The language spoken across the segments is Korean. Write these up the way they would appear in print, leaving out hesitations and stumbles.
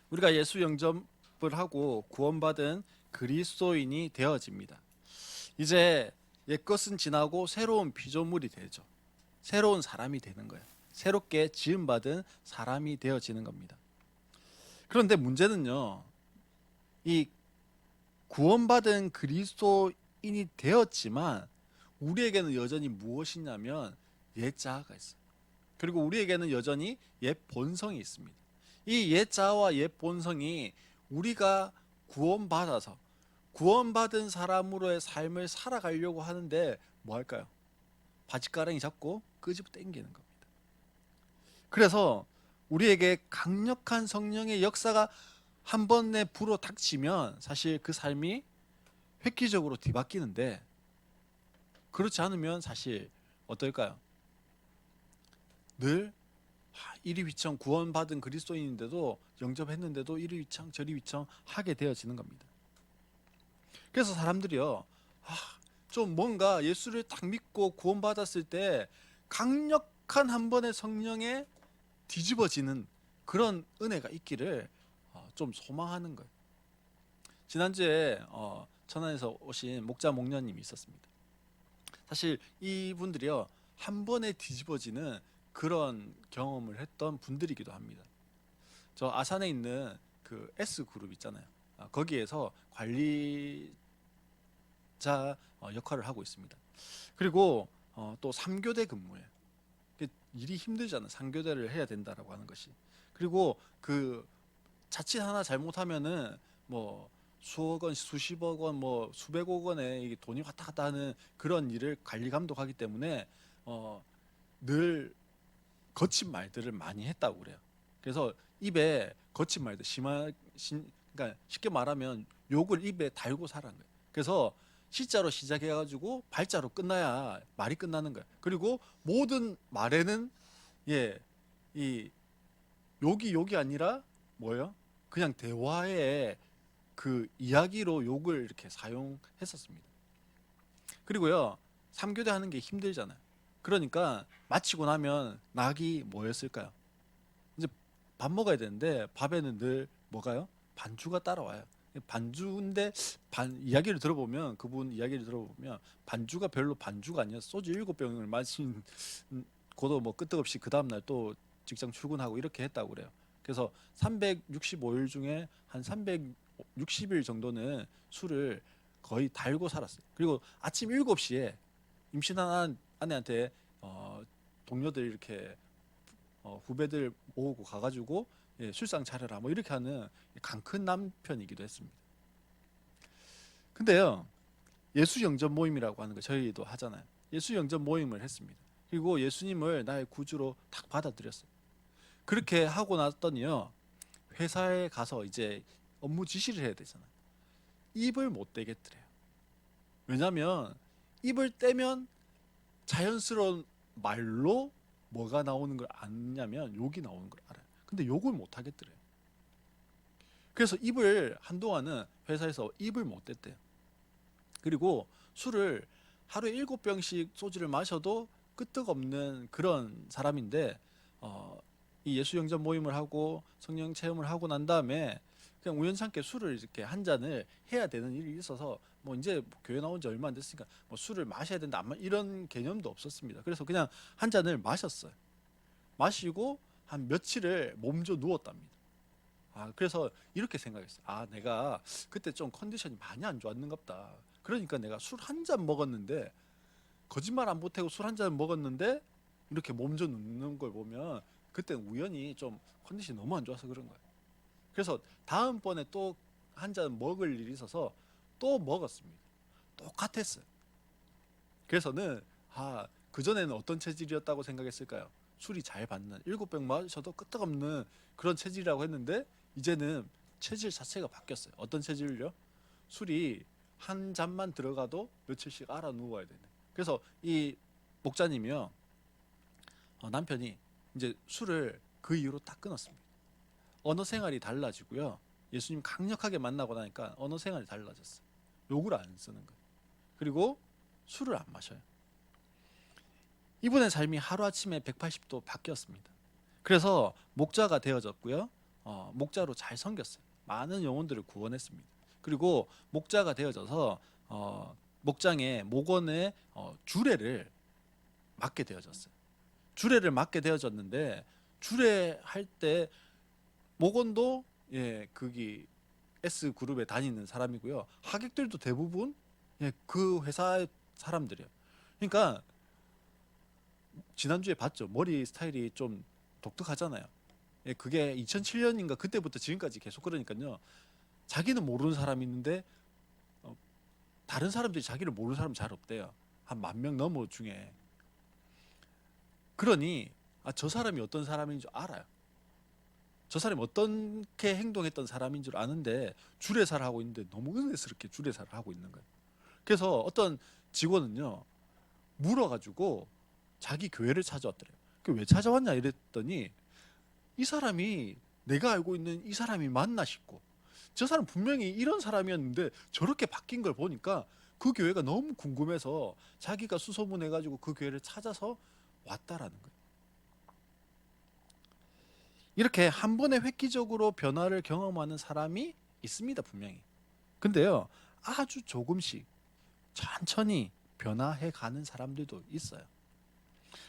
우리가 예수 영접을 하고 구원받은 그리스도인이 되어집니다. 이제 옛것은 지나고 새로운 피조물이 되죠. 새로운 사람이 되는 거예요. 새롭게 지음받은 사람이 되어지는 겁니다. 그런데 문제는요, 이 구원받은 그리스도인이 되었지만 우리에게는 여전히 무엇이냐면 옛 자아가 있어요. 그리고 우리에게는 여전히 옛 본성이 있습니다. 이 옛 자아와 옛 본성이 우리가 구원받아서 구원받은 사람으로의 삶을 살아가려고 하는데 뭐 할까요? 바짓가랑이 잡고 끄집어 당기는 겁니다. 그래서 우리에게 강력한 성령의 역사가 한 번에 불어닥치면 사실 그 삶이 획기적으로 뒤바뀌는데, 그렇지 않으면 사실 어떨까요? 늘 이리 휘청 구원받은 그리스도인인데도 영접했는데도 이리 휘청 저리 휘청 하게 되어지는 겁니다. 그래서 사람들이요, 좀 뭔가 예수를 딱 믿고 구원받았을 때 강력한 한 번의 성령에 뒤집어지는 그런 은혜가 있기를 좀 소망하는 거예요. 지난주에 천안에서 오신 목자 목녀님이 있었습니다. 사실 이분들이요, 한 번에 뒤집어지는 그런 경험을 했던 분들이기도 합니다. 저 아산에 있는 그 S 그룹 있잖아요. 거기에서 관리자 역할을 하고 있습니다. 그리고 또 3교대 근무예요. 일이 힘들잖아요. 3교대를 해야 된다라고 하는 것이. 그리고 그 자칫 하나 잘못하면은 뭐 수억 원, 수십억 원, 뭐 수백억 원의 돈이 왔다 갔다 하는 그런 일을 관리 감독하기 때문에 늘 거친 말들을 많이 했다고 그래요. 그래서 입에 거친 말들 그러니까 쉽게 말하면 욕을 입에 달고 살아는 거예요. 그래서 시자로 시작해가지고 발자로 끝나야 말이 끝나는 거예요. 그리고 모든 말에는 이 욕이 아니라 뭐예요? 그냥 대화의 그 이야기로 욕을 이렇게 사용했었습니다. 그리고요, 3교대 하는 게 힘들잖아요. 그러니까 마치고 나면 낙이 뭐였을까요? 이제 밥 먹어야 되는데 밥에는 늘 뭐가요? 반주가 따라와요. 반주인데 이야기를 들어보면, 그분 이야기를 들어보면 반주가 별로 반주가 아니라 소주 7병을 마신 고도 뭐 끄떡없이 그 다음날 또 직장 출근하고 이렇게 했다고 그래요. 그래서 365일 중에 한 360일 정도는 술을 거의 달고 살았어요. 그리고 아침 7시에 임신한 아내한테 동료들 이렇게 후배들 모으고 가가지고 술상 차려라 뭐 이렇게 하는 강큰 남편이기도 했습니다. 근데요, 예수 영접 모임이라고 하는 거 저희도 하잖아요. 예수 영접 모임을 했습니다. 그리고 예수님을 나의 구주로 딱 받아들였어요. 그렇게 하고 났더니요, 회사에 가서 이제 업무 지시를 해야 되잖아요. 입을 못 대겠더래요. 왜냐면 입을 떼면 자연스러운 말로 뭐가 나오는 걸 아냐면 욕이 나오는 걸 알아요. 근데 욕을 못 하겠더래요. 그래서 입을 한동안은 회사에서 입을 못 댔대요. 그리고 술을 하루에 7병씩 소주를 마셔도 끄떡없는 그런 사람인데 이 예수 영접 모임을 하고 성령 체험을 하고 난 다음에 그냥 우연찮게 술을 이렇게 한 잔을 해야 되는 일이 있어서 뭐 이제 교회 나온 지 얼마 안 됐으니까 뭐 술을 마셔야 된다 이런 개념도 없었습니다. 그래서 그냥 한 잔을 마셨어요. 마시고 한 며칠을 몸져 누웠답니다. 그래서 이렇게 생각했어요. 내가 그때 좀 컨디션이 많이 안 좋았는갑다. 그러니까 내가 술 한 잔 먹었는데, 거짓말 안 보태고 술 한 잔 먹었는데 이렇게 몸져 눕는 걸 보면 그때 우연히 좀 컨디션이 너무 안 좋아서 그런 거예요. 그래서 다음번에 또 한 잔 먹을 일이 있어서 또 먹었습니다. 똑같았어요. 그래서는 그전에는 어떤 체질이었다고 생각했을까요? 술이 잘 받는 7병 마셔도 끄떡없는 그런 체질이라고 했는데 이제는 체질 자체가 바뀌었어요. 어떤 체질을요? 술이 한 잔만 들어가도 며칠씩 알아 누워야 되는. 그래서 이 목자님이요, 남편이 이제 술을 그 이후로 딱 끊었습니다. 언어 생활이 달라지고요. 예수님 강력하게 만나고 나니까 언어 생활이 달라졌어요. 욕을 안 쓰는 거예요. 그리고 술을 안 마셔요. 이분의 삶이 하루아침에 180도 바뀌었습니다. 그래서 목자가 되어졌고요. 목자로 잘 섬겼어요. 많은 영혼들을 구원했습니다. 그리고 목자가 되어져서 목장의 목원의 주례를 맡게 되어졌어요. 주례를 맡게 되어졌는데 주례할 때 목원도 거기 S 그룹에 다니는 사람이고요. 하객들도 대부분 그 회사의 사람들이에요. 그러니까 지난주에 봤죠. 머리 스타일이 좀 독특하잖아요. 그게 2007년인가 그때부터 지금까지 계속 그러니까요. 자기는 모르는 사람이 있는데 다른 사람들이 자기를 모르는 사람 잘 없대요. 한 10,000명 넘어 중에. 그러니 저 사람이 어떤 사람인 줄 알아요. 저 사람이 어떻게 행동했던 사람인 줄 아는데 주례사를 하고 있는데 너무 은혜스럽게 주례사를 하고 있는 거예요. 그래서 어떤 직원은요 물어가지고 자기 교회를 찾아왔더래요. 왜 찾아왔냐 이랬더니 이 사람이 내가 알고 있는 이 사람이 맞나 싶고 저 사람 분명히 이런 사람이었는데 저렇게 바뀐 걸 보니까 그 교회가 너무 궁금해서 자기가 수소문해가지고 그 교회를 찾아서 왔다라는 거예요. 이렇게 한 번에 획기적으로 변화를 경험하는 사람이 있습니다, 분명히. 근데요, 아주 조금씩 천천히 변화해 가는 사람들도 있어요.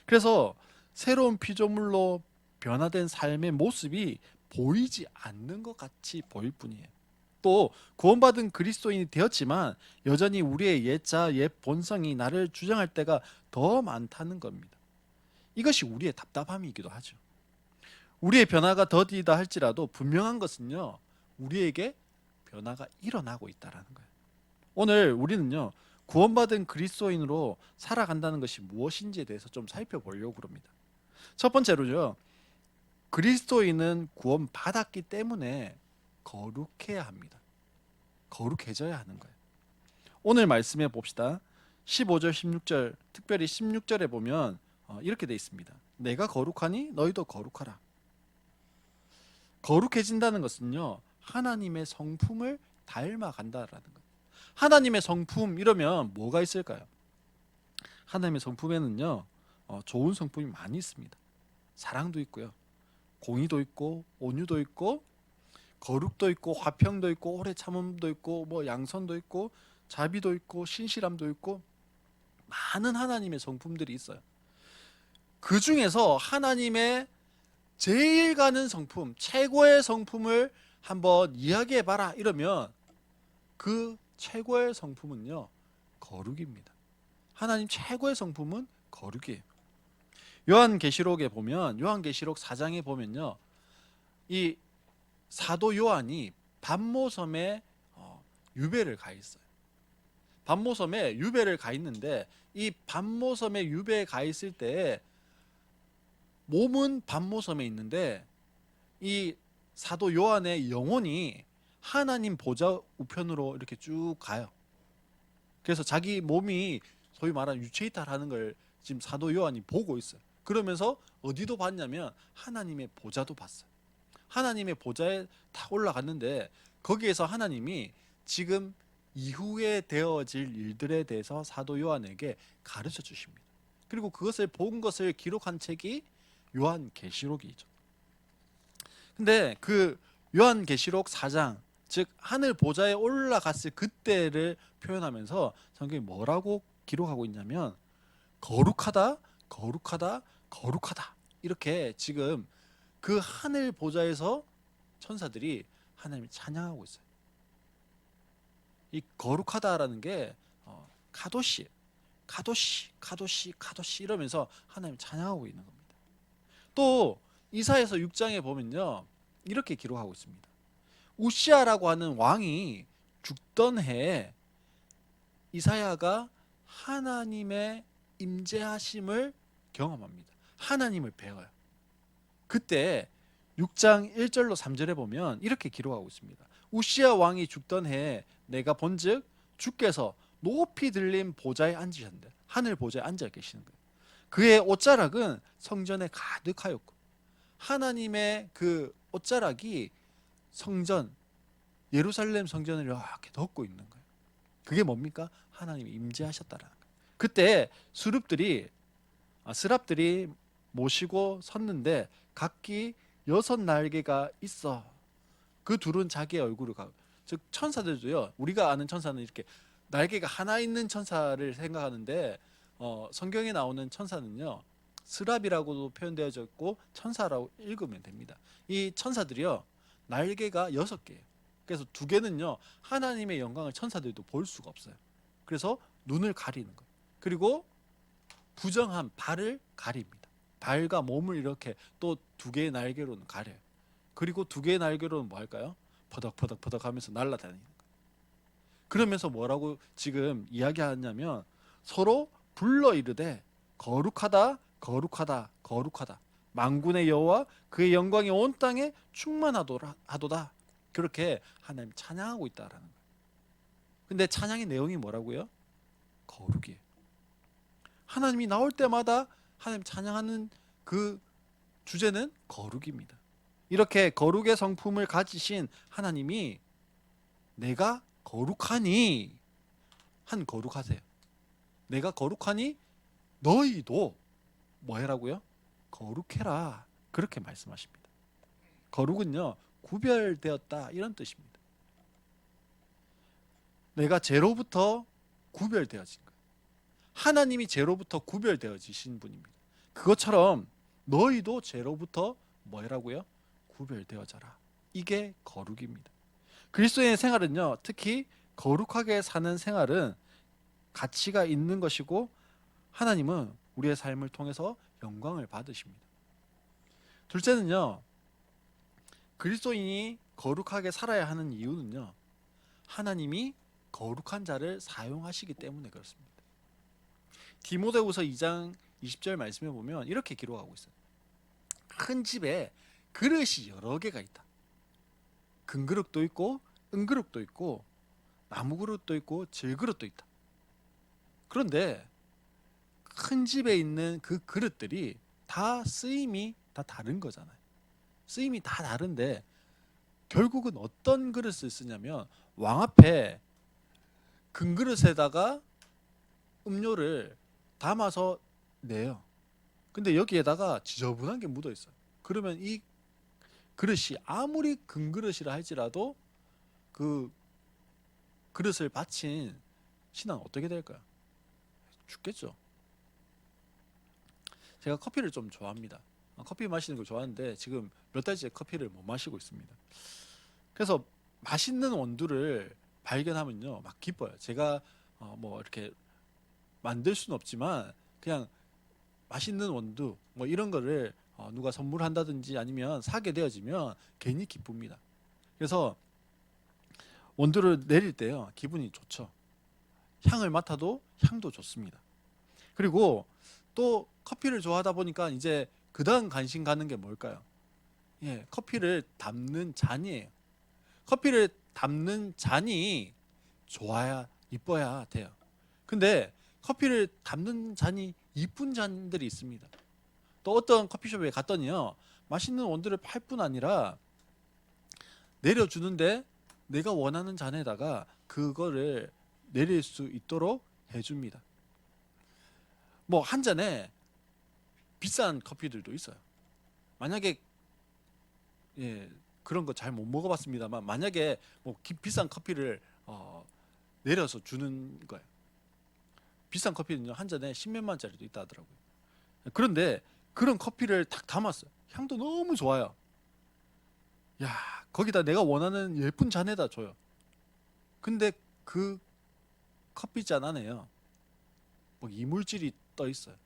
그래서 새로운 피조물로 변화된 삶의 모습이 보이지 않는 것 같이 보일 뿐이에요. 또 구원받은 그리스도인이 되었지만 여전히 우리의 옛자, 옛 본성이 나를 주장할 때가 더 많다는 겁니다. 이것이 우리의 답답함이기도 하죠. 우리의 변화가 더디다 할지라도 분명한 것은요, 우리에게 변화가 일어나고 있다는 거예요. 오늘 우리는요, 구원받은 그리스도인으로 살아간다는 것이 무엇인지에 대해서 좀 살펴보려고 합니다. 첫 번째로요, 그리스도인은 구원받았기 때문에 거룩해야 합니다. 거룩해져야 하는 거예요. 오늘 말씀해 봅시다. 15절 16절 특별히 16절에 보면 이렇게 돼 있습니다. 내가 거룩하니 너희도 거룩하라. 거룩해진다는 것은요, 하나님의 성품을 닮아간다라는 거예요. 하나님의 성품 이러면 뭐가 있을까요? 하나님의 성품에는요 좋은 성품이 많이 있습니다. 사랑도 있고요, 공의도 있고, 온유도 있고, 거룩도 있고, 화평도 있고, 오래 참음도 있고, 뭐 양선도 있고, 자비도 있고, 신실함도 있고, 많은 하나님의 성품들이 있어요. 그 중에서 하나님의 제일 가는 성품, 최고의 성품을 한번 이야기해 봐라 이러면 그 최고의 성품은요, 거룩입니다. 하나님 최고의 성품은 거룩이에요. 요한계시록에 보면, 요한계시록 4장에 보면요, 이 사도 요한이 반모섬에 유배를 가 있어요. 반모섬에 유배를 가 있는데 이 반모섬에 유배에 가 있을 때 몸은 반모섬에 있는데 이 사도 요한의 영혼이 하나님 보좌 우편으로 이렇게 쭉 가요. 그래서 자기 몸이 소위 말하는 유체이탈하는 걸 지금 사도 요한이 보고 있어요. 그러면서 어디도 봤냐면 하나님의 보좌도 봤어요. 하나님의 보좌에 다 올라갔는데 거기에서 하나님이 지금 이후에 되어질 일들에 대해서 사도 요한에게 가르쳐 주십니다. 그리고 그것을 본 것을 기록한 책이 요한계시록이죠. 근데 그 요한계시록 4장, 즉 하늘 보좌에 올라갔을 그때를 표현하면서 성경이 뭐라고 기록하고 있냐면 거룩하다, 거룩하다, 거룩하다, 이렇게 지금 그 하늘 보좌에서 천사들이 하나님을 찬양하고 있어요. 이 거룩하다라는 게 카도시, 카도시, 카도시, 카도시 이러면서 하나님을 찬양하고 있는 겁니다. 또 이사야서 6장에 보면요, 이렇게 기록하고 있습니다. 우시아라고 하는 왕이 죽던 해에 이사야가 하나님의 임재하심을 경험합니다. 하나님을 배워요. 그때 6장 1절로 3절에 보면 이렇게 기록하고 있습니다. 우시아 왕이 죽던 해에 내가 본즉 주께서 높이 들린 보좌에 앉으셨는데, 하늘 보좌에 앉아 계시는 거예요. 그의 옷자락은 성전에 가득하였고, 하나님의 그 옷자락이 성전, 예루살렘 성전을 이렇게 덮고 있는 거예요. 그게 뭡니까? 하나님이 임재하셨다라는 거예요. 그때 스랍들이 모시고 섰는데 각기 여섯 날개가 있어. 그 둘은 자기의 얼굴을 가리고. 즉 천사들도요. 우리가 아는 천사는 이렇게 날개가 하나 있는 천사를 생각하는데 성경에 나오는 천사는요. 스랍이라고도 표현되어져 있고 천사라고 읽으면 됩니다. 이 천사들이요. 날개가 6개예요. 그래서 2개는요. 하나님의 영광을 천사들도 볼 수가 없어요. 그래서 눈을 가리는 거예요. 그리고 부정한 발을 가립니다. 발과 몸을 이렇게 또 2개의 날개로는 가려요. 그리고 2개의 날개로는 뭐 할까요? 퍼덕퍼덕 하면서 날아다니는 거예요. 그러면서 뭐라고 지금 이야기하냐면 서로 불러 이르되 거룩하다 거룩하다 거룩하다 만군의 여호와 그의 영광이 온 땅에 충만하도다. 그렇게 하나님 찬양하고 있다라는 거예요. 근데 찬양의 내용이 뭐라고요? 거룩이에요. 하나님이 나올 때마다 하나님 찬양하는 그 주제는 거룩입니다. 이렇게 거룩의 성품을 가지신 하나님이 내가 거룩하니 한 거룩하세요. 내가 거룩하니 너희도 뭐 해라고요? 거룩해라. 그렇게 말씀하십니다. 거룩은요 구별되었다 이런 뜻입니다. 내가 죄로부터 구별되어진 거예요. 하나님이 죄로부터 구별되어지신 분입니다. 그것처럼 너희도 죄로부터 뭐 해라고요? 구별되어져라. 이게 거룩입니다. 그리스도인의 생활은요 특히 거룩하게 사는 생활은 가치가 있는 것이고 하나님은 우리의 삶을 통해서 영광을 받으십니다. 둘째는요 그리스도인이 거룩하게 살아야 하는 이유는요 하나님이 거룩한 자를 사용하시기 때문에 그렇습니다. 디모데후서 2장 20절 말씀에 보면 이렇게 기록하고 있어요. 큰 집에 그릇이 여러 개가 있다. 금그릇도 있고 은그릇도 있고 나무그릇도 있고 질그릇도 있다. 그런데 큰 집에 있는 그 그릇들이 다 쓰임이 다 다른 거잖아요. 쓰임이 다 다른데 결국은 어떤 그릇을 쓰냐면 왕 앞에 금그릇에다가 음료를 담아서 내요. 근데 여기에다가 지저분한 게 묻어 있어요. 그러면 이 그릇이 아무리 금그릇이라 할지라도 그 그릇을 바친 신앙은 어떻게 될까요? 죽겠죠. 제가 커피를 좀 좋아합니다. 커피 마시는 걸 좋아하는데 지금 몇 달째 커피를 못 마시고 있습니다. 그래서 맛있는 원두를 발견하면요 막 기뻐요. 제가 뭐 이렇게 만들 수는 없지만 그냥 맛있는 원두 뭐 이런 거를 누가 선물한다든지 아니면 사게 되어지면 괜히 기쁩니다. 그래서 원두를 내릴 때요 기분이 좋죠. 향을 맡아도 향도 좋습니다. 그리고 또 커피를 좋아하다 보니까 이제 그 다음 관심 가는 게 뭘까요? 예, 커피를 담는 잔이에요. 커피를 담는 잔이 좋아야 이뻐야 돼요. 근데 커피를 담는 잔이 이쁜 잔들이 있습니다. 또 어떤 커피숍에 갔더니요 맛있는 원두를 팔 뿐 아니라 내려주는데 내가 원하는 잔에다가 그거를 내릴 수 있도록 해줍니다. 뭐 한 잔에 비싼 커피들도 있어요. 만약에 그런 거 잘 못 먹어봤습니다만 만약에 뭐 비싼 커피를 내려서 주는 거예요. 비싼 커피는요 한 잔에 10몇만 원짜리도 있다 하더라고요. 그런데 그런 커피를 딱 담았어요. 향도 너무 좋아요. 야 거기다 내가 원하는 예쁜 잔에다 줘요. 근데 그 커피잔 안에요 뭐 이물질이 떠 있어요.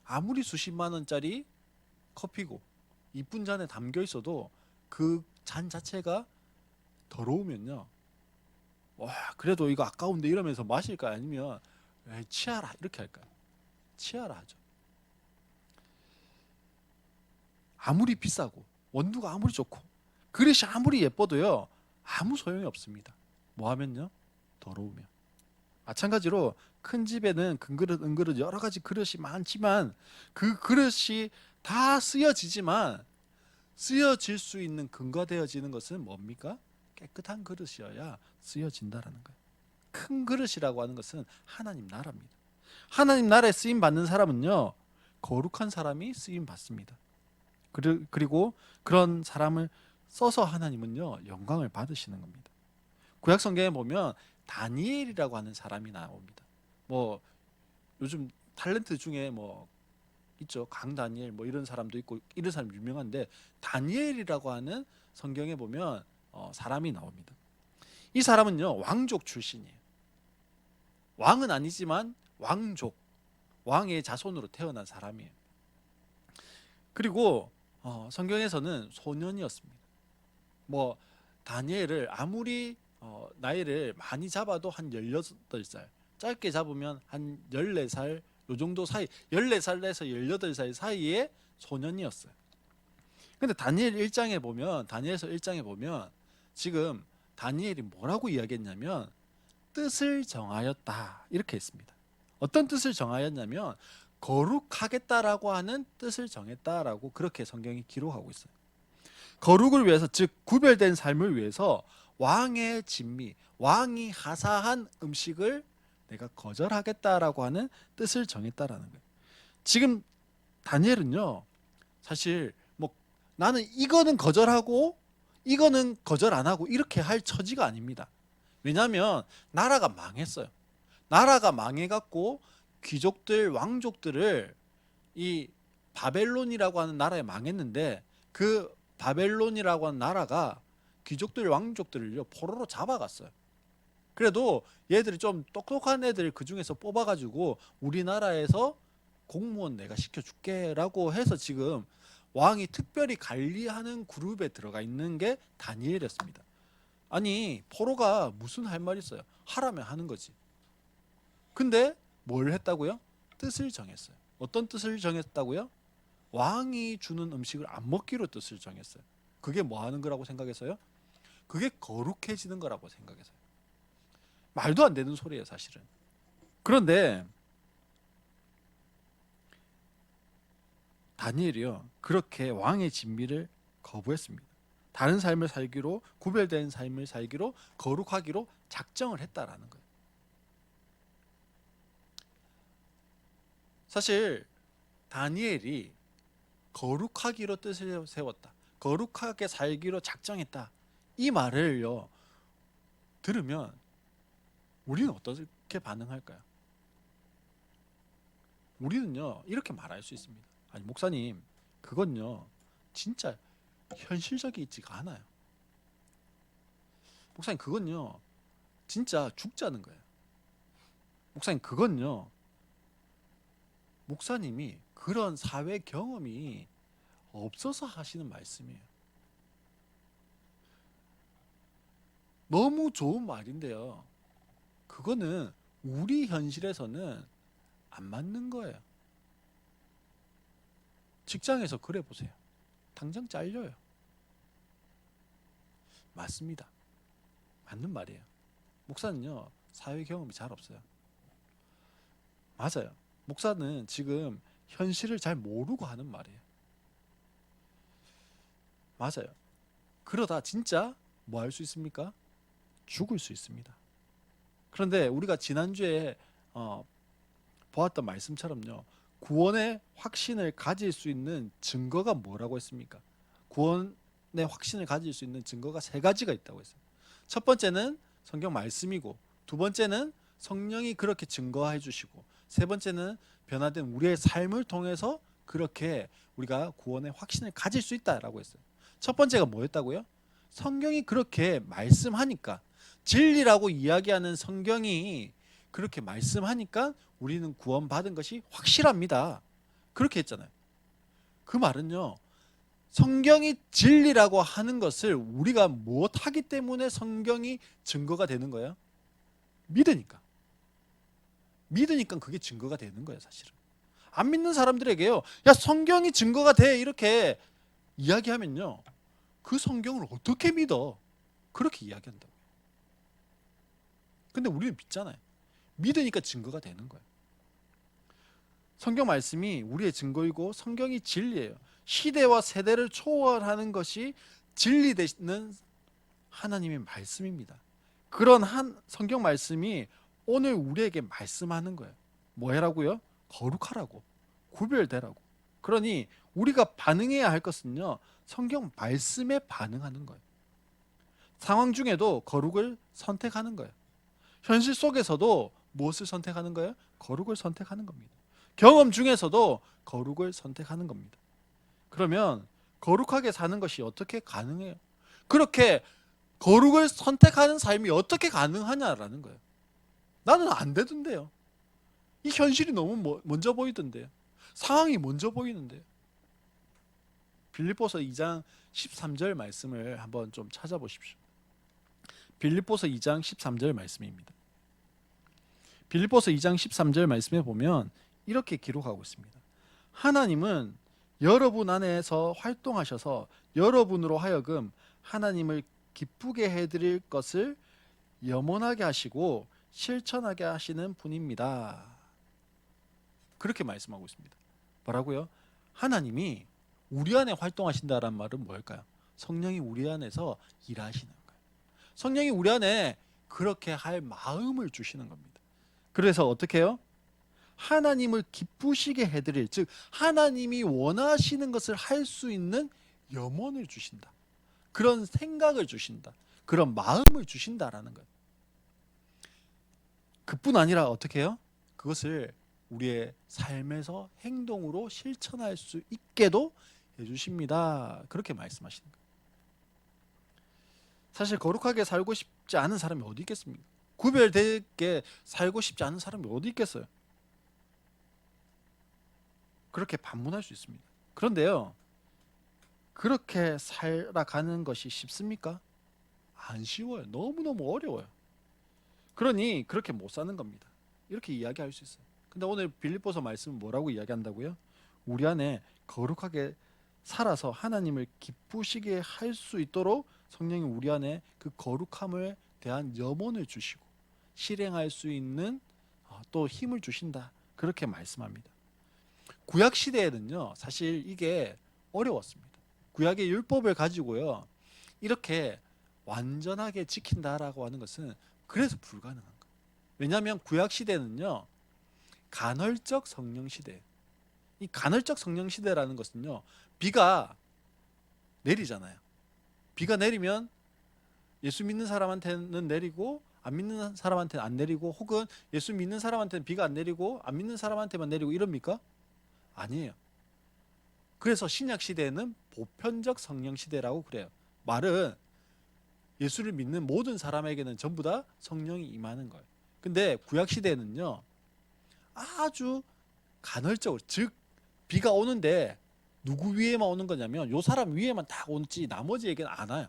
아무리 수십만 원짜리 커피고 이쁜 잔에 담겨 있어도 그 잔 자체가 더러우면요 와 그래도 이거 아까운데 이러면서 마실까요? 아니면 에이, 치아라 이렇게 할까요? 치아라 하죠. 아무리 비싸고 원두가 아무리 좋고 그릇이 아무리 예뻐도요 아무 소용이 없습니다. 뭐 하면요? 더러우면. 마찬가지로 큰 집에는 금그릇 은그릇 여러 가지 그릇이 많지만 그 그릇이 다 쓰여지지만 쓰여질 수 있는 근거되어지는 것은 뭡니까? 깨끗한 그릇이어야 쓰여진다라는 거예요. 큰 그릇이라고 하는 것은 하나님 나라입니다. 하나님 나라에 쓰임 받는 사람은요 거룩한 사람이 쓰임 받습니다. 그리고 그런 사람을 써서 하나님은요 영광을 받으시는 겁니다. 구약 성경에 보면 다니엘이라고 하는 사람이 나옵니다. 뭐 요즘 탤런트 중에 뭐 있죠. 강다니엘 뭐 이런 사람도 있고 이런 사람 유명한데 다니엘이라고 하는 성경에 보면 사람이 나옵니다. 이 사람은요 왕족 출신이에요. 왕은 아니지만 왕족, 왕의 자손으로 태어난 사람이에요. 그리고 성경에서는 소년이었습니다. 뭐 다니엘을 아무리 나이를 많이 잡아도 한 18살, 짧게 잡으면 한 14살 요 정도 사이, 14살에서 18살 사이의 소년이었어요. 근데 다니엘서 1장에 보면 지금 다니엘이 뭐라고 이야기했냐면 뜻을 정하였다 이렇게 했습니다. 어떤 뜻을 정하였냐면 거룩하겠다라고 하는 뜻을 정했다라고 그렇게 성경이 기록하고 있어요. 거룩을 위해서, 즉 구별된 삶을 위해서 왕의 진미, 왕이 하사한 음식을 내가 거절하겠다라고 하는 뜻을 정했다라는 거예요. 지금 다니엘은요 사실 뭐 나는 이거는 거절하고 이거는 거절 안 하고 이렇게 할 처지가 아닙니다. 왜냐하면 나라가 망했어요. 나라가 망해갖고 귀족들, 왕족들을 이 바벨론이라고 하는 나라에 망했는데 그 바벨론이라고 하는 나라가 귀족들, 왕족들을요 포로로 잡아갔어요. 그래도 얘들이 좀 똑똑한 애들 그 중에서 뽑아가지고 우리나라에서 공무원 내가 시켜줄게 라고 해서 지금 왕이 특별히 관리하는 그룹에 들어가 있는 게 다니엘이었습니다. 아니 포로가 무슨 할 말 있어요. 하라면 하는 거지. 근데 뭘 했다고요? 뜻을 정했어요. 어떤 뜻을 정했다고요? 왕이 주는 음식을 안 먹기로 뜻을 정했어요. 그게 뭐 하는 거라고 생각했어요? 그게 거룩해지는 거라고 생각했어요. 말도 안 되는 소리예요 사실은. 그런데 다니엘이요 그렇게 왕의 진미를 거부했습니다. 다른 삶을 살기로, 구별된 삶을 살기로, 거룩하기로 작정을 했다라는 거예요. 사실 다니엘이 거룩하기로 뜻을 세웠다, 거룩하게 살기로 작정했다, 이 말을요 들으면 우리는 어떻게 반응할까요? 우리는요 이렇게 말할 수 있습니다. 아니 목사님 그건요 진짜 현실적이지가 않아요. 목사님 그건요 진짜 죽자는 거예요. 목사님 그건요 목사님이 그런 사회 경험이 없어서 하시는 말씀이에요. 너무 좋은 말인데요 그거는 우리 현실에서는 안 맞는 거예요. 직장에서 그래 보세요. 당장 잘려요. 맞습니다. 맞는 말이에요. 목사는요 사회 경험이 잘 없어요. 맞아요. 목사는 지금 현실을 잘 모르고 하는 말이에요. 맞아요. 그러다 진짜 뭐 할 수 있습니까? 죽을 수 있습니다. 그런데 우리가 지난주에 보았던 말씀처럼요 구원의 확신을 가질 수 있는 증거가 뭐라고 했습니까? 구원의 확신을 가질 수 있는 증거가 세 가지가 있다고 했어요. 첫 번째는 성경 말씀이고, 두 번째는 성령이 그렇게 증거해 주시고, 세 번째는 변화된 우리의 삶을 통해서 그렇게 우리가 구원의 확신을 가질 수 있다라고 했어요. 첫 번째가 뭐였다고요? 성경이 그렇게 말씀하니까, 진리라고 이야기하는 성경이 그렇게 말씀하니까 우리는 구원받은 것이 확실합니다. 그렇게 했잖아요. 그 말은요 성경이 진리라고 하는 것을 우리가 못하기 때문에 성경이 증거가 되는 거예요. 믿으니까. 믿으니까 그게 증거가 되는 거예요 사실은. 안 믿는 사람들에게요 야 성경이 증거가 돼 이렇게 이야기하면요 그 성경을 어떻게 믿어? 그렇게 이야기한다고요. 근데 우리는 믿잖아요. 믿으니까 증거가 되는 거예요. 성경 말씀이 우리의 증거이고 성경이 진리예요. 시대와 세대를 초월하는 것이 진리 되는 하나님의 말씀입니다. 그런 한 성경 말씀이 오늘 우리에게 말씀하는 거예요. 뭐 해라고요? 거룩하라고, 구별되라고. 그러니 우리가 반응해야 할 것은요, 성경 말씀에 반응하는 거예요. 상황 중에도 거룩을 선택하는 거예요. 현실 속에서도 무엇을 선택하는 거예요? 거룩을 선택하는 겁니다. 경험 중에서도 거룩을 선택하는 겁니다. 그러면 거룩하게 사는 것이 어떻게 가능해요? 그렇게 거룩을 선택하는 삶이 어떻게 가능하냐라는 거예요. 나는 안 되던데요. 이 현실이 너무 먼저 보이던데요. 상황이 먼저 보이는데요. 빌립보서 2장 13절 말씀을 한번 좀 찾아보십시오. 빌립보서 2장 13절 말씀입니다. 빌립보서 2장 13절 말씀에 보면 이렇게 기록하고 있습니다. 하나님은 여러분 안에서 활동하셔서 여러분으로 하여금 하나님을 기쁘게 해드릴 것을 염원하게 하시고 실천하게 하시는 분입니다. 그렇게 말씀하고 있습니다. 뭐라고요? 하나님이 우리 안에 활동하신다는 말은 뭘까요? 성령이 우리 안에서 일하시는 거예요. 성령이 우리 안에 그렇게 할 마음을 주시는 겁니다. 그래서 어떻게 해요? 하나님을 기쁘시게 해드릴, 즉 하나님이 원하시는 것을 할 수 있는 염원을 주신다. 그런 생각을 주신다. 그런 마음을 주신다라는 거예요. 그뿐 아니라 어떻게 해요? 그것을 우리의 삶에서 행동으로 실천할 수 있게도 해주십니다. 그렇게 말씀하시는 거예요. 사실 거룩하게 살고 싶지 않은 사람이 어디 있겠습니까? 구별되게 살고 싶지 않은 사람이 어디 있겠어요? 그렇게 반문할 수 있습니다. 그런데요, 그렇게 살아가는 것이 쉽습니까? 안 쉬워요. 너무너무 어려워요. 그러니 그렇게 못 사는 겁니다. 이렇게 이야기할 수 있어요. 근데 오늘 빌립보서 말씀은 뭐라고 이야기한다고요? 우리 안에 거룩하게 살아서 하나님을 기쁘시게 할 수 있도록 성령이 우리 안에 그 거룩함을 대한 염원을 주시고 실행할 수 있는 또 힘을 주신다. 그렇게 말씀합니다. 구약 시대에는요, 사실 이게 어려웠습니다. 구약의 율법을 가지고요, 이렇게 완전하게 지킨다라고 하는 것은 그래서 불가능한 거예요. 왜냐하면 구약 시대는요, 간헐적 성령 시대. 이 간헐적 성령 시대라는 것은요, 비가 내리잖아요. 비가 내리면 예수 믿는 사람한테는 내리고 안 믿는 사람한테는 안 내리고, 혹은 예수 믿는 사람한테는 비가 안 내리고 안 믿는 사람한테만 내리고 이럽니까? 아니에요. 그래서 신약 시대에는 보편적 성령 시대라고 그래요. 말은 예수를 믿는 모든 사람에게는 전부 다 성령이 임하는 거예요. 근데 구약 시대에는요, 아주 간헐적으로, 즉 비가 오는데 누구 위에만 오는 거냐면 요 사람 위에만 딱 오지 나머지에게는 안 와요.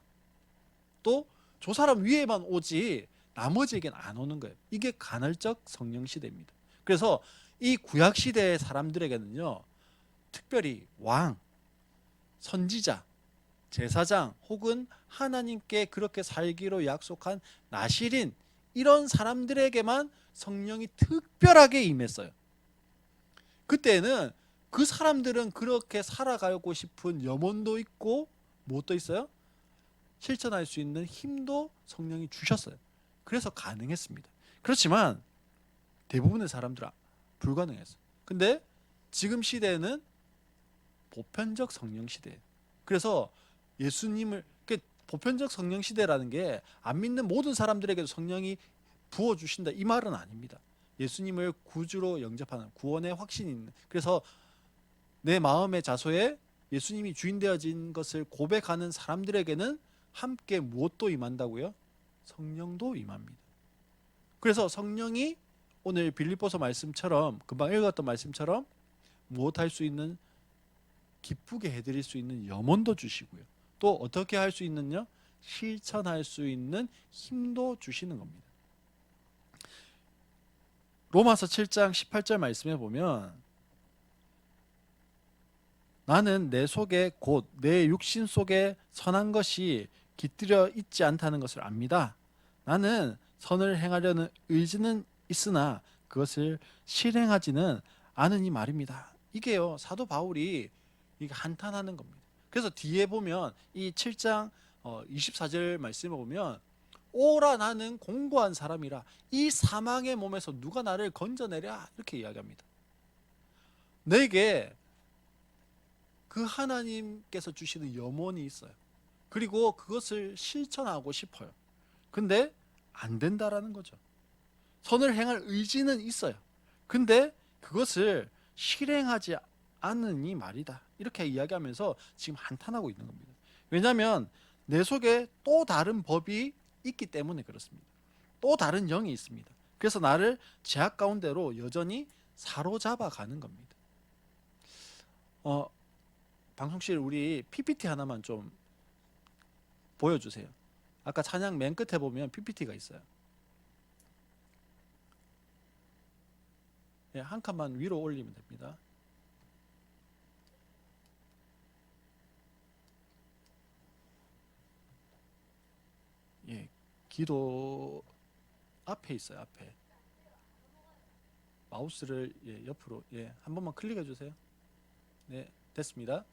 또 저 사람 위에만 오지 나머지에게는 안 오는 거예요. 이게 간헐적 성령 시대입니다. 그래서 이 구약 시대의 사람들에게는요, 특별히 왕, 선지자, 제사장, 혹은 하나님께 그렇게 살기로 약속한 나실인, 이런 사람들에게만 성령이 특별하게 임했어요. 그때는 그 사람들은 그렇게 살아가고 싶은 염원도 있고 무엇도 있어요? 실천할 수 있는 힘도 성령이 주셨어요. 그래서 가능했습니다. 그렇지만 대부분의 사람들은 불가능했어요. 근데 지금 시대에는 보편적 성령 시대예요. 그래서 예수님을, 보편적 성령 시대라는 게 안 믿는 모든 사람들에게도 성령이 부어주신다 이 말은 아닙니다. 예수님을 구주로 영접하는, 구원의 확신이 있는, 그래서 내 마음의 자소에 예수님이 주인 되어진 것을 고백하는 사람들에게는 함께 무엇도 임한다고요? 성령도 임합니다. 그래서 성령이 오늘 빌립보서 말씀처럼, 금방 읽었던 말씀처럼 무엇 할 수 있는, 기쁘게 해드릴 수 있는 염원도 주시고요, 또 어떻게 할 수 있는요? 실천할 수 있는 힘도 주시는 겁니다. 로마서 7장 18절 말씀에 보면, 나는 내 속에 곧 내 육신 속에 선한 것이 깃들여 있지 않다는 것을 압니다. 나는 선을 행하려는 의지는 있으나 그것을 실행하지는 않으니 말입니다. 이게요, 사도 바울이 이게 한탄하는 겁니다. 그래서 뒤에 보면 이 7장 24절 말씀에 보면, 오라 나는 공고한 사람이라 이 사망의 몸에서 누가 나를 건져내랴, 이렇게 이야기합니다. 내게 그 하나님께서 주시는 염원이 있어요. 그리고 그것을 실천하고 싶어요. 근데 안 된다라는 거죠. 선을 행할 의지는 있어요. 근데 그것을 실행하지 않으니 말이다. 이렇게 이야기하면서 지금 한탄하고 있는 겁니다. 왜냐하면 내 속에 또 다른 법이 있기 때문에 그렇습니다. 또 다른 영이 있습니다. 그래서 나를 제약 가운데로 여전히 사로잡아 가는 겁니다. 방송실 우리 PPT 하나만 좀 보여주세요. 아까 찬양 맨 끝에 보면 PPT가 있어요. 예, 한 칸만 위로 올리면 됩니다. 예, 기도 앞에 있어요. 앞에 마우스를 옆으로 한 번만 클릭해 주세요. 네, 됐습니다.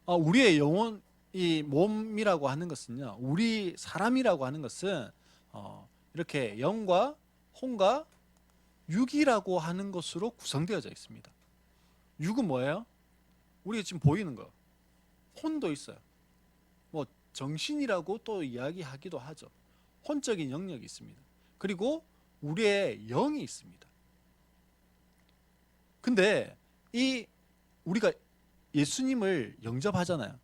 우리의 영혼, 이 몸이라고 하는 것은요, 우리 사람이라고 하는 것은 이렇게 영과 혼과 육이라고 하는 것으로 구성되어져 있습니다. 육은 뭐예요? 우리가 지금 보이는 거. 혼도 있어요. 뭐 정신이라고 또 이야기하기도 하죠. 혼적인 영역이 있습니다. 그리고 우리의 영이 있습니다. 근데 우리가 예수님을 영접하잖아요.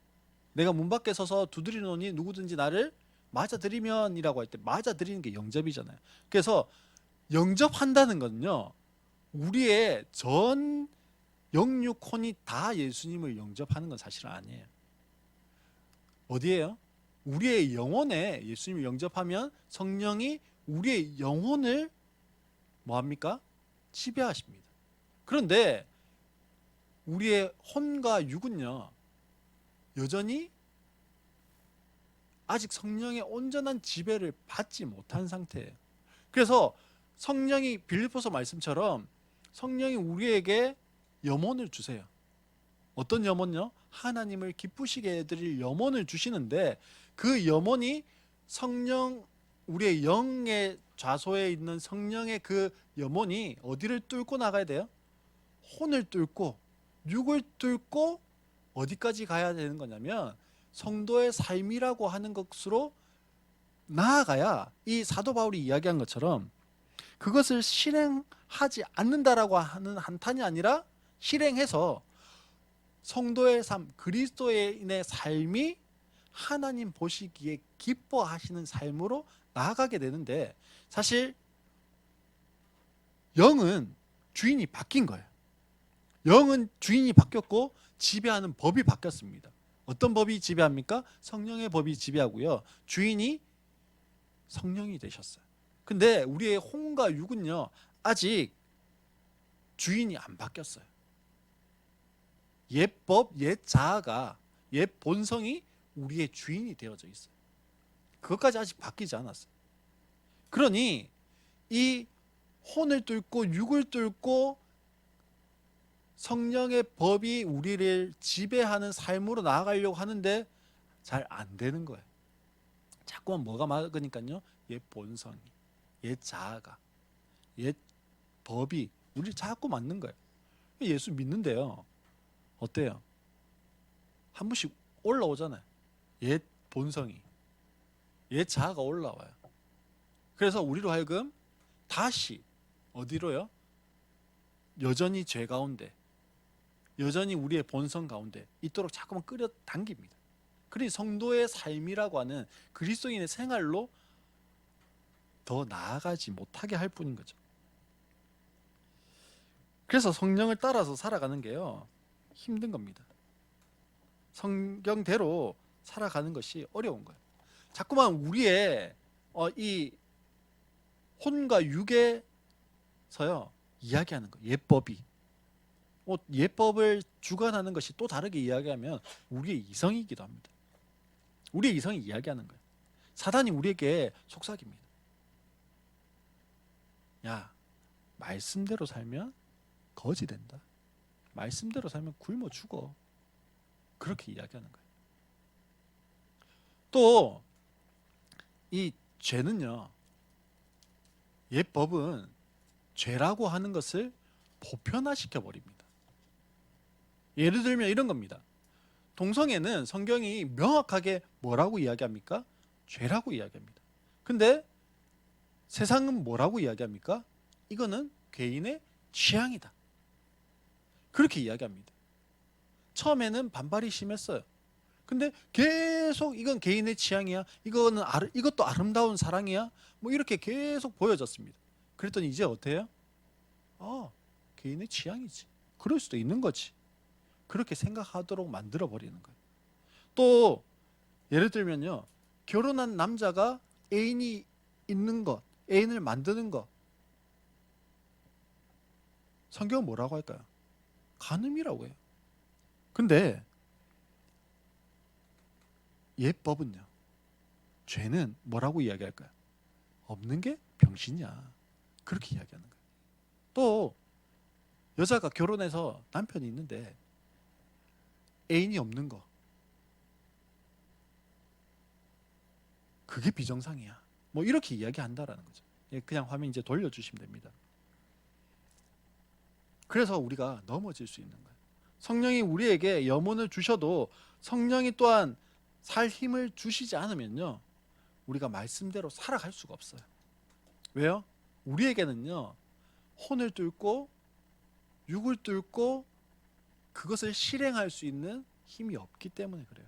내가 문 밖에 서서 두드리노니 누구든지 나를 맞아들이면이라고 할 때 맞아들이는 게 영접이잖아요. 그래서 영접한다는 건요, 우리의 전 영육혼이 다 예수님을 영접하는 건 사실은 아니에요. 어디에요? 우리의 영혼에 예수님을 영접하면 성령이 우리의 영혼을 뭐합니까? 지배하십니다. 그런데 우리의 혼과 육은요, 여전히 아직 성령의 온전한 지배를 받지 못한 상태예요. 그래서 성령이 빌립보서 말씀처럼 성령이 우리에게 염원을 주세요. 어떤 염원요? 하나님을 기쁘시게 해드릴 염원을 주시는데, 그 염원이 성령, 우리의 영의 좌소에 있는 성령의 그 염원이 어디를 뚫고 나가야 돼요? 혼을 뚫고 육을 뚫고 어디까지 가야 되는 거냐면 성도의 삶이라고 하는 것으로 나아가야, 이 사도 바울이 이야기한 것처럼 그것을 실행하지 않는다라고 하는 한탄이 아니라 실행해서 성도의 삶, 그리스도인의 삶이 하나님 보시기에 기뻐하시는 삶으로 나아가게 되는데, 사실 영은 주인이 바뀐 거예요. 영은 주인이 바뀌었고 지배하는 법이 바뀌었습니다. 어떤 법이 지배합니까? 성령의 법이 지배하고요, 주인이 성령이 되셨어요. 근데 우리의 혼과 육은요, 아직 주인이 안 바뀌었어요. 옛 법, 옛 자아가, 옛 본성이 우리의 주인이 되어져 있어요. 그것까지 아직 바뀌지 않았어요. 그러니 이 혼을 뚫고 육을 뚫고 성령의 법이 우리를 지배하는 삶으로 나아가려고 하는데 잘 안 되는 거예요. 자꾸만 뭐가 막으니까요, 옛 본성이, 옛 자아가, 옛 법이 우리를 자꾸 맞는 거예요. 예수 믿는데요, 어때요? 한 번씩 올라오잖아요. 옛 본성이, 옛 자아가 올라와요. 그래서 우리로 하여금 다시 어디로요? 여전히 죄 가운데, 여전히 우리의 본성 가운데 있도록 자꾸만 끌어당깁니다. 그러니 성도의 삶이라고 하는 그리스도인의 생활로 더 나아가지 못하게 할 뿐인 거죠. 그래서 성령을 따라서 살아가는 게요, 힘든 겁니다. 성경대로 살아가는 것이 어려운 거예요. 자꾸만 우리의 이 혼과 육에서요 이야기하는 거예요. 예법이. 예법을 주관하는 것이 또 다르게 이야기하면 우리의 이성이기도 합니다. 우리의 이성이 이야기하는 거예요. 사단이 우리에게 속삭입니다. 야, 말씀대로 살면 거지 된다. 말씀대로 살면 굶어 죽어. 그렇게 이야기하는 거예요. 또 이 죄는요, 옛법은 죄라고 하는 것을 보편화시켜 버립니다. 예를 들면 이런 겁니다. 동성애는 성경이 명확하게 뭐라고 이야기합니까? 죄라고 이야기합니다. 근데 세상은 뭐라고 이야기합니까? 이거는 개인의 취향이다. 그렇게 이야기합니다. 처음에는 반발이 심했어요. 근데 계속 이건 개인의 취향이야. 이것도 아름다운 사랑이야. 뭐 이렇게 계속 보여졌습니다. 그랬더니 이제 어때요? 개인의 취향이지. 그럴 수도 있는 거지. 그렇게 생각하도록 만들어 버리는 거예요. 또 예를 들면요. 결혼한 남자가 애인이 있는 것, 애인을 만드는 것. 성경은 뭐라고 할까요? 간음이라고 해요. 근데 예법은요. 죄는 뭐라고 이야기할까요? 없는 게 병신이야. 그렇게 이야기하는 거예요. 또 여자가 결혼해서 남편이 있는데 애인이 없는 거. 그게 비정상이야. 뭐 이렇게 이야기한다라는 거죠. 그냥 화면 이제 돌려주시면 됩니다. 그래서 우리가 넘어질 수 있는 거예요. 성령이 우리에게 염원을 주셔도 성령이 또한 살 힘을 주시지 않으면요. 우리가 말씀대로 살아갈 수가 없어요. 왜요? 우리에게는요. 혼을 뚫고 육을 뚫고 그것을 실행할 수 있는 힘이 없기 때문에 그래요.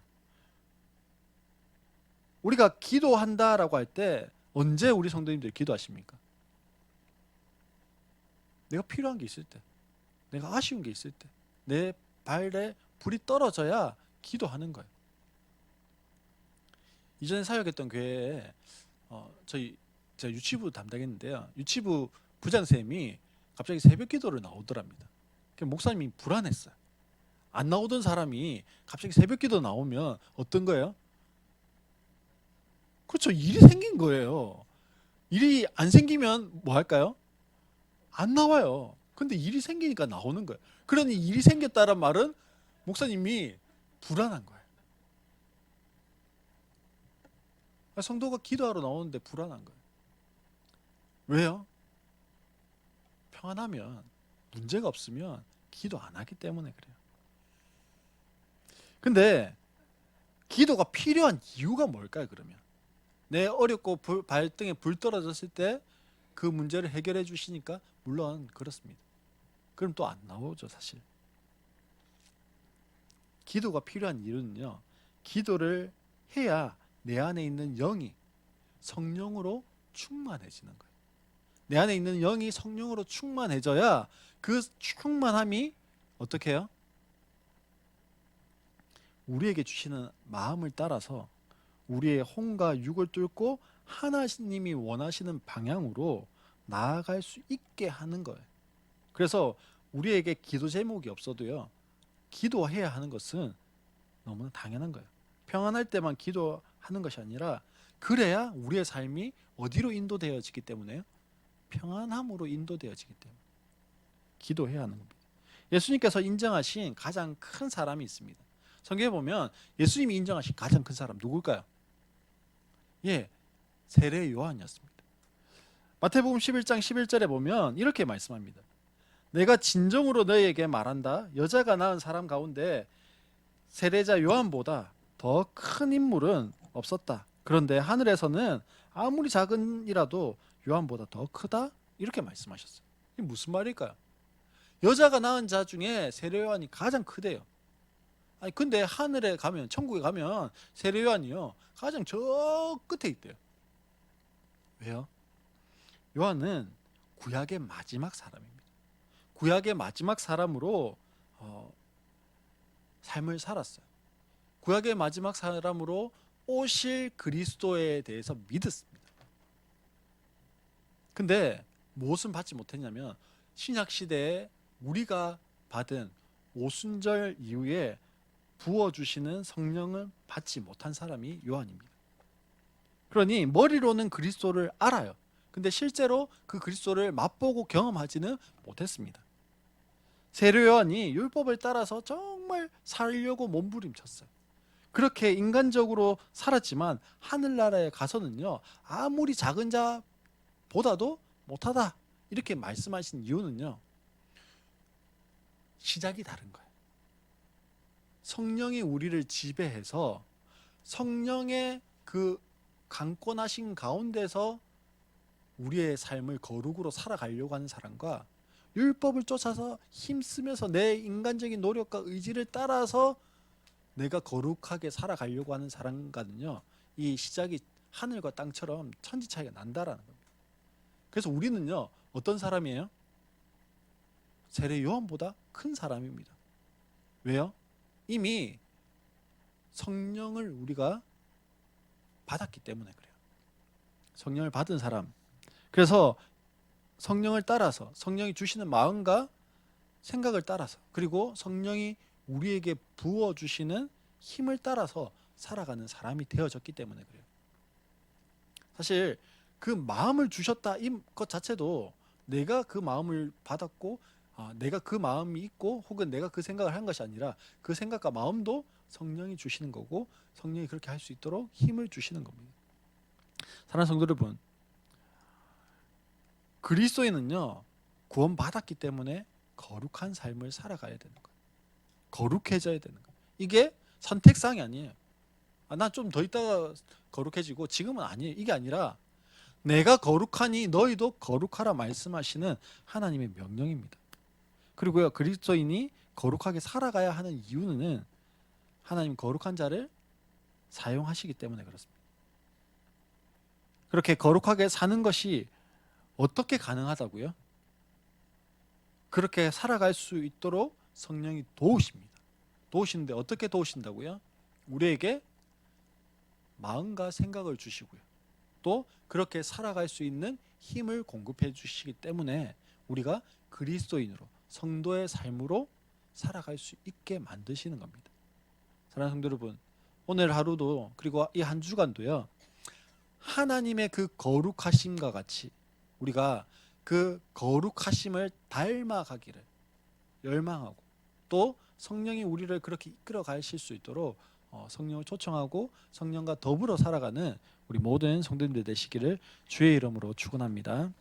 우리가 기도한다라고 할 때 언제 우리 성도님들이 기도하십니까? 내가 필요한 게 있을 때, 내가 아쉬운 게 있을 때, 내 발에 불이 떨어져야 기도하는 거예요. 이전에 사역했던 교회에 제가 유치부 담당했는데요. 유치부 부장쌤이 갑자기 새벽 기도를 나오더랍니다. 목사님이 불안했어요. 안 나오던 사람이 갑자기 새벽 기도 나오면 어떤 거예요? 그렇죠. 일이 생긴 거예요. 일이 안 생기면 뭐 할까요? 안 나와요. 근데 일이 생기니까 나오는 거예요. 그러니 일이 생겼다는 말은 목사님이 불안한 거예요. 성도가 기도하러 나오는데 불안한 거예요. 왜요? 평안하면, 문제가 없으면 기도 안 하기 때문에 그래요. 근데 기도가 필요한 이유가 뭘까요, 그러면? 내 어렵고 발등에 불 떨어졌을 때 그 문제를 해결해 주시니까 물론 그렇습니다. 그럼 또 안 나오죠, 사실. 기도가 필요한 이유는요. 기도를 해야 내 안에 있는 영이 성령으로 충만해지는 거예요. 내 안에 있는 영이 성령으로 충만해져야 그 충만함이 어떻게 해요? 우리에게 주시는 마음을 따라서 우리의 혼과 육을 뚫고 하나님이 원하시는 방향으로 나아갈 수 있게 하는 거예요. 그래서 우리에게 기도 제목이 없어도요. 기도해야 하는 것은 너무나 당연한 거예요. 평안할 때만 기도하는 것이 아니라 그래야 우리의 삶이 어디로 인도되어지기 때문에요? 평안함으로 인도되어지기 때문에 기도해야 하는 겁니다. 예수님께서 인정하신 가장 큰 사람이 있습니다. 성경에 보면 예수님이 인정하신 가장 큰 사람 누굴까요? 세례 요한이었습니다. 마태복음 11장 11절에 보면 이렇게 말씀합니다. 내가 진정으로 너희에게 말한다. 여자가 낳은 사람 가운데 세례자 요한보다 더 큰 인물은 없었다. 그런데 하늘에서는 아무리 작은이라도 요한보다 더 크다. 이렇게 말씀하셨어요. 이게 무슨 말일까요? 여자가 낳은 자 중에 세례 요한이 가장 크대요. 아니 근데 하늘에 가면, 천국에 가면 세례 요한이요 가장 저 끝에 있대요. 왜요? 요한은 구약의 마지막 사람입니다. 구약의 마지막 사람으로 삶을 살았어요. 구약의 마지막 사람으로 오실 그리스도에 대해서 믿었습니다. 근데 무엇은 받지 못했냐면 신약 시대에 우리가 받은 오순절 이후에 부어주시는 성령을 받지 못한 사람이 요한입니다. 그러니 머리로는 그리스도를 알아요. 근데 실제로 그 그리스도를 맛보고 경험하지는 못했습니다. 세례 요한이 율법을 따라서 정말 살려고 몸부림쳤어요. 그렇게 인간적으로 살았지만 하늘나라에 가서는요 아무리 작은 자보다도 못하다 이렇게 말씀하신 이유는요 시작이 다른 거예요. 성령이 우리를 지배해서 성령의 그 강권하신 가운데서 우리의 삶을 거룩으로 살아가려고 하는 사람과 율법을 쫓아서 힘쓰면서 내 인간적인 노력과 의지를 따라서 내가 거룩하게 살아가려고 하는 사람과는요, 이 시작이 하늘과 땅처럼 천지 차이가 난다라는 겁니다. 그래서 우리는요, 어떤 사람이에요? 세례 요한보다 큰 사람입니다. 왜요? 이미 성령을 우리가 받았기 때문에 그래요. 성령을 받은 사람. 그래서 성령을 따라서, 성령이 주시는 마음과 생각을 따라서, 그리고 성령이 우리에게 부어주시는 힘을 따라서 살아가는 사람이 되어졌기 때문에 그래요. 사실 그 마음을 주셨다 이 것 자체도 내가 그 마음을 받았고, 내가 그 마음이 있고, 혹은 내가 그 생각을 한 것이 아니라 그 생각과 마음도 성령이 주시는 거고, 성령이 그렇게 할 수 있도록 힘을 주시는 겁니다. 사랑하는 성도 여러분, 그리스도인은요, 구원받았기 때문에 거룩한 삶을 살아가야 되는 거예요. 거룩해져야 되는 거예요. 이게 선택사항이 아니에요. 난 좀 더 있다가 거룩해지고 지금은 아니에요. 이게 아니라 내가 거룩하니 너희도 거룩하라 말씀하시는 하나님의 명령입니다. 그리고요, 그리스도인이 거룩하게 살아가야 하는 이유는 하나님 거룩한 자를 사용하시기 때문에 그렇습니다. 그렇게 거룩하게 사는 것이 어떻게 가능하다고요? 그렇게 살아갈 수 있도록 성령이 도우십니다. 도우시는데 어떻게 도우신다고요? 우리에게 마음과 생각을 주시고요. 또 그렇게 살아갈 수 있는 힘을 공급해 주시기 때문에 우리가 그리스도인으로, 성도의 삶으로 살아갈 수 있게 만드시는 겁니다. 사랑하는 성도 여러분, 오늘 하루도 그리고 이 한 주간도요, 하나님의 그 거룩하심과 같이 우리가 그 거룩하심을 닮아가기를 열망하고, 또 성령이 우리를 그렇게 이끌어 가실 수 있도록 성령을 초청하고 성령과 더불어 살아가는 우리 모든 성도님들 되시기를 주의 이름으로 축원합니다.